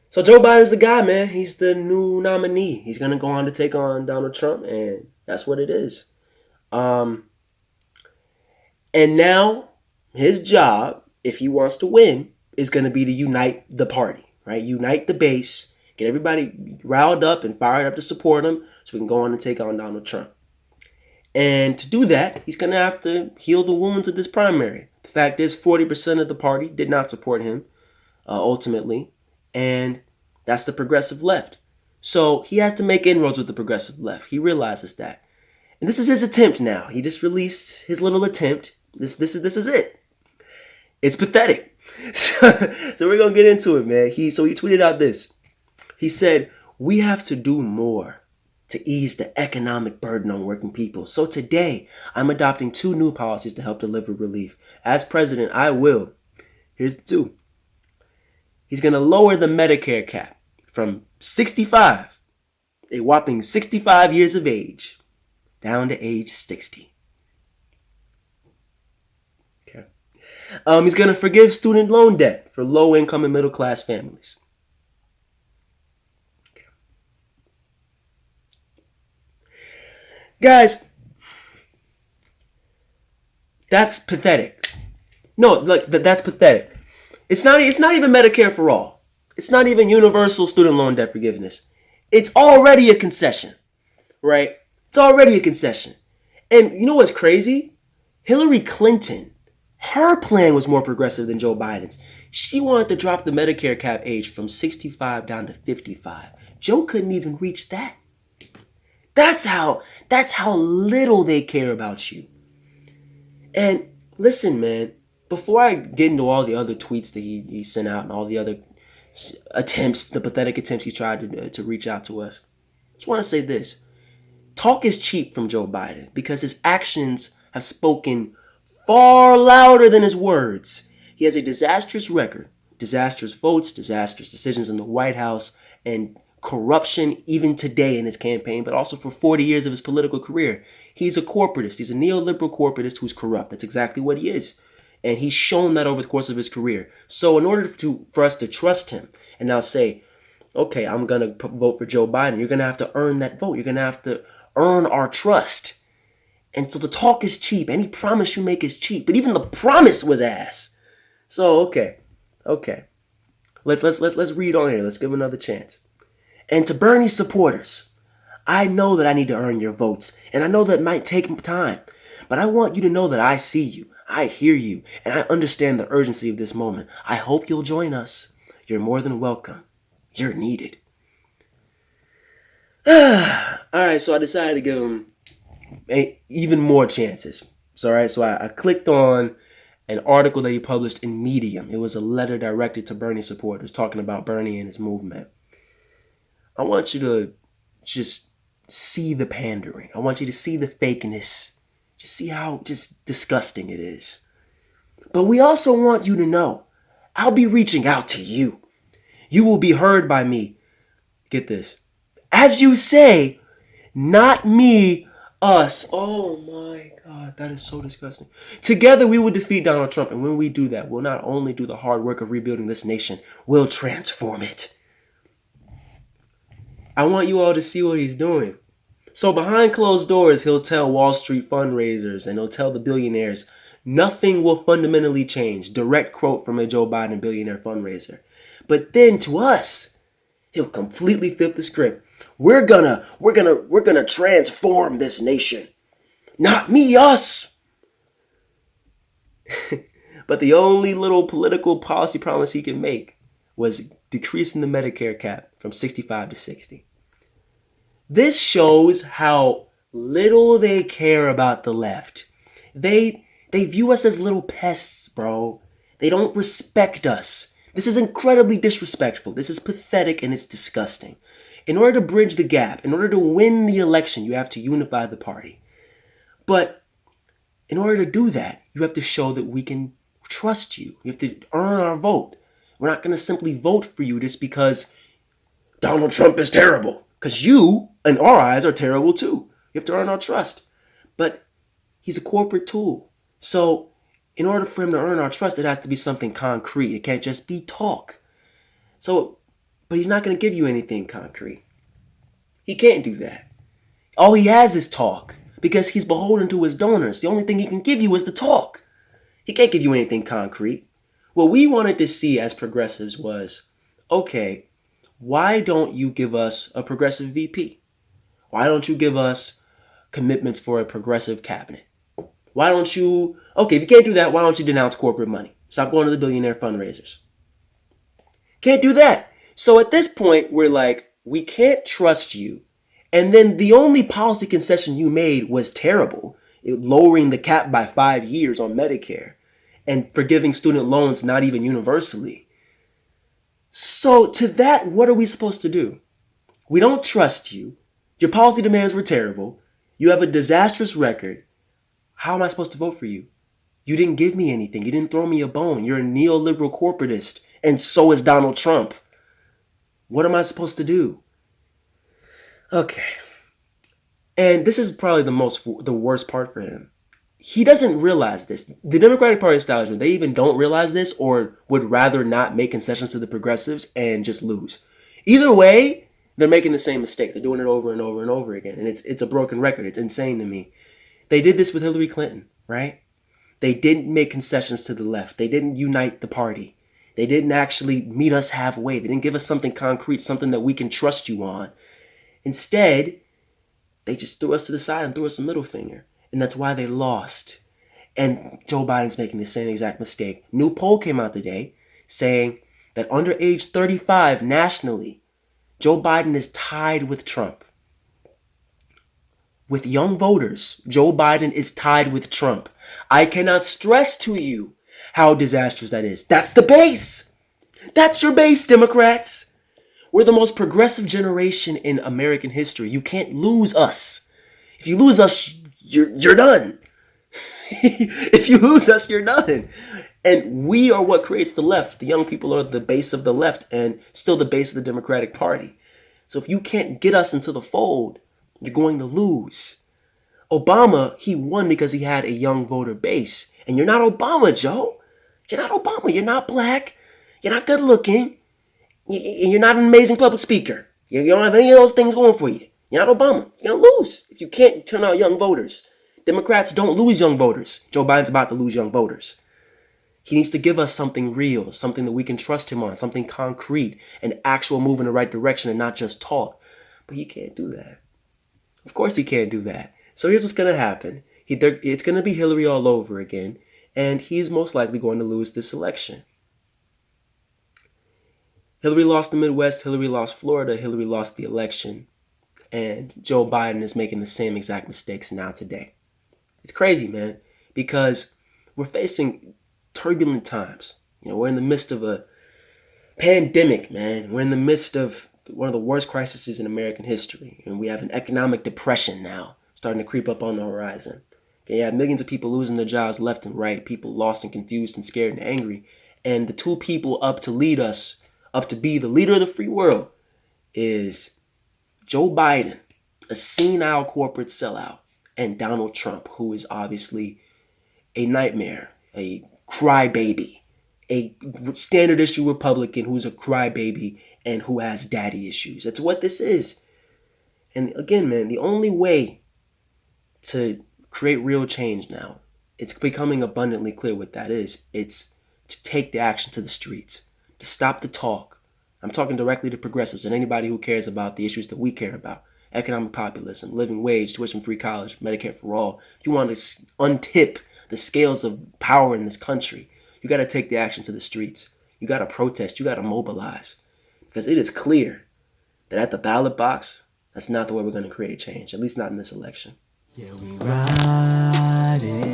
So Joe Biden's the guy, man. He's the new nominee. He's gonna go on to take on Donald Trump, and that's what it is. Um, and now his job, if he wants to win, is gonna be to unite the party, right? Unite the base, get everybody riled up and fired up to support him, so we can go on and take on Donald Trump. And to do that, he's gonna have to heal the wounds of this primary. The fact is, 40% of the party did not support him ultimately, and that's the progressive left. So he has to make inroads with the progressive left. He realizes that, and this is his attempt now. He just released his little attempt. This is it. It's pathetic. So we're gonna get into it, man. He tweeted out this. He said, "We have to do more to ease the economic burden on working people. So today, I'm adopting 2 new policies to help deliver relief. As president, I will." Here's the 2. He's going to lower the Medicare cap from 65, a whopping 65 years of age, down to age 60. Okay. He's going to forgive student loan debt for low-income and middle-class families. Okay. Guys, that's pathetic. No, like that's pathetic. It's not even Medicare for all. It's not even universal student loan debt forgiveness. It's already a concession, right? It's already a concession. And you know what's crazy? Hillary Clinton, her plan was more progressive than Joe Biden's. She wanted to drop the Medicare cap age from 65 down to 55. Joe couldn't even reach that. That's how little they care about you. And listen, man, before I get into all the other tweets that he sent out and all the other attempts, the pathetic attempts he tried to reach out to us, I just want to say this. Talk is cheap from Joe Biden because his actions have spoken far louder than his words. He has a disastrous record, disastrous votes, disastrous decisions in the White House, and corruption even today in his campaign, but also for 40 years of his political career. He's a corporatist. He's a neoliberal corporatist who's corrupt. That's exactly what he is. And he's shown that over the course of his career. So in order for us to trust him and now say, okay, I'm going to vote for Joe Biden, you're going to have to earn that vote. You're going to have to earn our trust. And so the talk is cheap. Any promise you make is cheap. But even the promise was ass. So, okay. Let's read on here. Let's give him another chance. And to Bernie's supporters, I know that I need to earn your votes. And I know that might take time. But I want you to know that I see you. I hear you, and I understand the urgency of this moment. I hope you'll join us. You're more than welcome. You're needed. Alright, so I decided to give him even more chances. So I clicked on an article that he published in Medium. It was a letter directed to Bernie supporters talking about Bernie and his movement. I want you to just see the pandering. I want you to see the fakeness. Just see how just disgusting it is. But we also want you to know, I'll be reaching out to you. You will be heard by me. Get this. As you say, not me, us. Oh my God, that is so disgusting. Together we will defeat Donald Trump. And when we do that, we'll not only do the hard work of rebuilding this nation, we'll transform it. I want you all to see what he's doing. So behind closed doors, he'll tell Wall Street fundraisers and he'll tell the billionaires, nothing will fundamentally change. Direct quote from a Joe Biden billionaire fundraiser. But then to us, he'll completely flip the script. We're gonna transform this nation. Not me, us. But the only little political policy promise he can make was decreasing the Medicare cap from 65 to 60. This shows how little they care about the left. They view us as little pests, bro. They don't respect us. This is incredibly disrespectful. This is pathetic and it's disgusting. In order to bridge the gap, in order to win the election, you have to unify the party. But in order to do that, you have to show that we can trust you. You have to earn our vote. We're not going to simply vote for you just because Donald Trump is terrible. Because you, in our eyes, are terrible too. You have to earn our trust. But he's a corporate tool. So in order for him to earn our trust, it has to be something concrete. It can't just be talk. So but he's not going to give you anything concrete. He can't do that. All he has is talk because he's beholden to his donors. The only thing he can give you is the talk. He can't give you anything concrete. What we wanted to see as progressives was, okay, why don't you give us a progressive VP? Why don't you give us commitments for a progressive cabinet? Why don't you, okay, if you can't do that, why don't you denounce corporate money? Stop going to the billionaire fundraisers. Can't do that. So at this point, we're like, we can't trust you. And then the only policy concession you made was terrible. Lowering the cap by 5 years on Medicare and forgiving student loans not even universally. So to that, what are we supposed to do? We don't trust you. Your policy demands were terrible. You have a disastrous record. How am I supposed to vote for you? You didn't give me anything. You didn't throw me a bone. You're a neoliberal corporatist. And so is Donald Trump. What am I supposed to do? Okay. And this is probably the worst part for him. He doesn't realize this. The Democratic Party establishment, they even don't realize this or would rather not make concessions to the progressives and just lose. Either way, they're making the same mistake. They're doing it over and over and over again. And it's a broken record. It's insane to me. They did this with Hillary Clinton, right? They didn't make concessions to the left. They didn't unite the party. They didn't actually meet us halfway. They didn't give us something concrete, something that we can trust you on. Instead, they just threw us to the side and threw us a middle finger. And that's why they lost. And Joe Biden's making the same exact mistake. New poll came out today saying that under age 35 nationally, Joe Biden is tied with Trump. With young voters, Joe Biden is tied with Trump. I cannot stress to you how disastrous that is. That's the base. That's your base, Democrats. We're the most progressive generation in American history. You can't lose us. If you lose us, you're done. If you lose us, you're done. And we are what creates the left. The young people are the base of the left and still the base of the Democratic Party. So if you can't get us into the fold, you're going to lose. Obama, he won because he had a young voter base. And you're not Obama, Joe. You're not Obama. You're not black. You're not good looking. You're not an amazing public speaker. You don't have any of those things going for you. You're not Obama. You're going to lose if you can't turn out young voters. Democrats don't lose young voters. Joe Biden's about to lose young voters. He needs to give us something real, something that we can trust him on, something concrete, an actual move in the right direction and not just talk. But he can't do that. Of course he can't do that. So here's what's going to happen. It's going to be Hillary all over again, and he's most likely going to lose this election. Hillary lost the Midwest, Hillary lost Florida, Hillary lost the election. And Joe Biden is making the same exact mistakes now today. It's crazy, man, because we're facing turbulent times. We're in the midst of a pandemic, man. We're in the midst of one of the worst crises in American history. And we have an economic depression now starting to creep up on the horizon. You have millions of people losing their jobs left and right, people lost and confused and scared and angry. And the two people up to lead us, up to be the leader of the free world, is Joe Biden, a senile corporate sellout, and Donald Trump, who is obviously a nightmare, a crybaby, a standard issue Republican who's a crybaby and who has daddy issues. That's what this is. And again, man, the only way to create real change now, it's becoming abundantly clear what that is. It's to take the action to the streets, to stop the talk. I'm talking directly to progressives and anybody who cares about the issues that we care about. Economic populism, living wage, tuition-free college, Medicare for all. You want to untip the scales of power in this country. You got to take the action to the streets. You got to protest. You got to mobilize. Because it is clear that at the ballot box, that's not the way we're going to create change, at least not in this election. Yeah, we ride it.